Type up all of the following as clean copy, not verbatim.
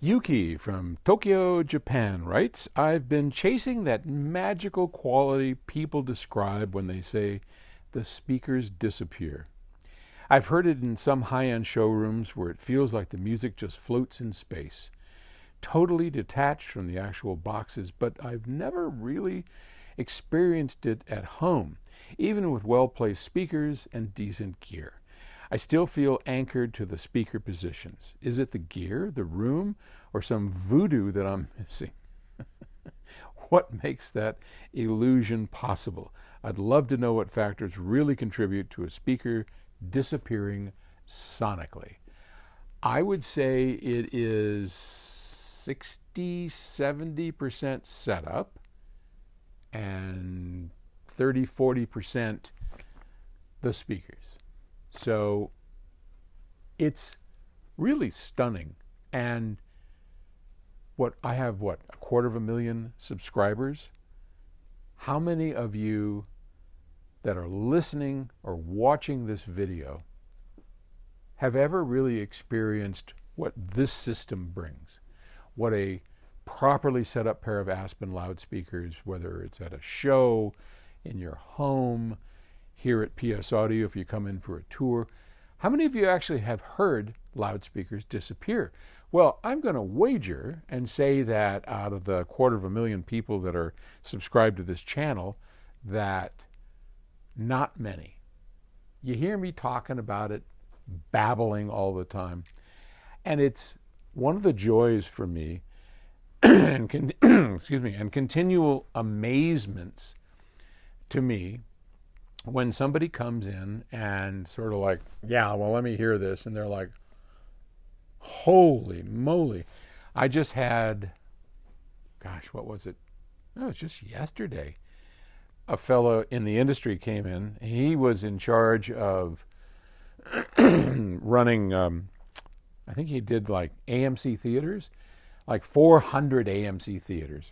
Yuki from Tokyo, Japan writes, I've been chasing that magical quality people describe when they say the speakers disappear. I've heard it in some high-end showrooms where it feels like the music just floats in space, totally detached from the actual boxes, but I've never really experienced it at home, even with well-placed speakers and decent gear. I still feel anchored to the speaker positions. Is it the gear, the room, or some voodoo that I'm missing? What makes that illusion possible? I'd love to know what factors really contribute to a speaker disappearing sonically. I would say it is 60-70% setup and 30-40% the speakers. So it's really stunning. And I have a 250,000 subscribers. How many of you that are listening or watching this video have ever really experienced what this system brings? What a properly set up pair of Aspen loudspeakers, whether it's at a show, in your home, here at PS Audio if you come in for a tour. How many of you actually have heard loudspeakers disappear? Well, I'm going to wager and say that out of the 250,000 people that are subscribed to this channel, that not many. You hear me talking about it, babbling all the time. And it's one of the joys for me and and continual amazements to me when somebody comes in and sort of like, yeah, well, let me hear this. And they're like, holy moly. I just had, gosh, what was it? No, it's just yesterday. A fellow in the industry came in. He was in charge of running, I think he did like AMC theaters, like 400 AMC theaters.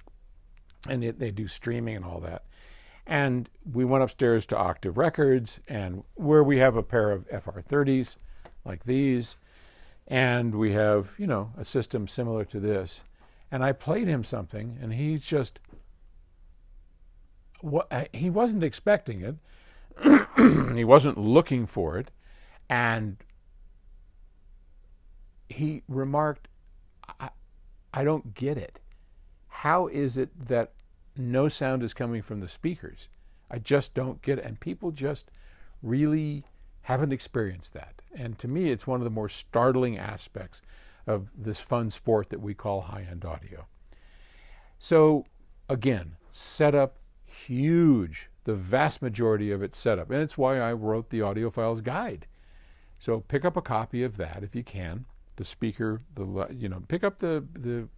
And they do streaming and all that. And we went upstairs to Octave Records, and where we have a pair of FR30s like these, and we have, a system similar to this. And I played him something, and he's just, he wasn't expecting it. He wasn't looking for it. And he remarked, I don't get it. How is it that no sound is coming from the speakers? I just don't get it. And people just really haven't experienced that. And to me, it's one of the more startling aspects of this fun sport that we call high-end audio. So again, setup, huge. The vast majority of it's setup. And it's why I wrote the Audiophile's Guide. So pick up a copy of that if you can. The speaker, pick up the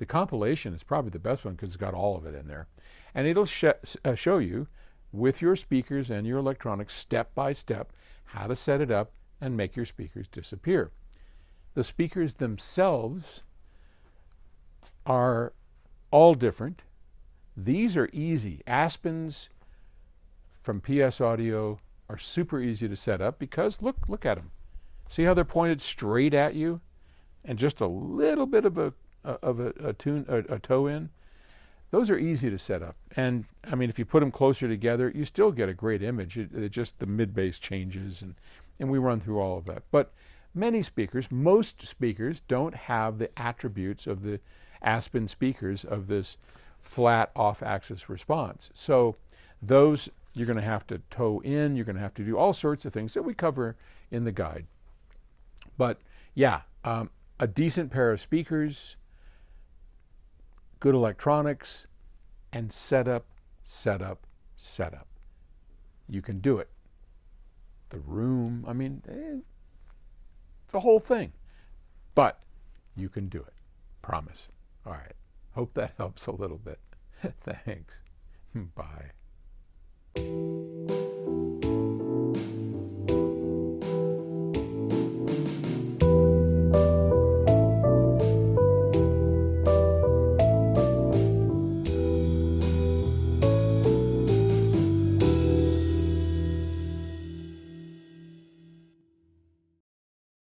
compilation. Is probably the best one because it's got all of it in there. And it'll show you with your speakers and your electronics step by step how to set it up and make your speakers disappear. The speakers themselves are all different. These are easy. Aspens from PS Audio are super easy to set up because look at them. See how they're pointed straight at you and just a little bit of a toe in? Those are easy to set up. And I mean, if you put them closer together, you still get a great image. It just the mid-bass changes, and we run through all of that. But most speakers don't have the attributes of the Aspen speakers of this flat off-axis response. So those you're going to have to toe in. You're going to have to do all sorts of things that we cover in the guide. But yeah, a decent pair of speakers, good electronics, and setup. You can do it. The room, it's a whole thing. But you can do it. Promise. All right. Hope that helps a little bit. Thanks. Bye.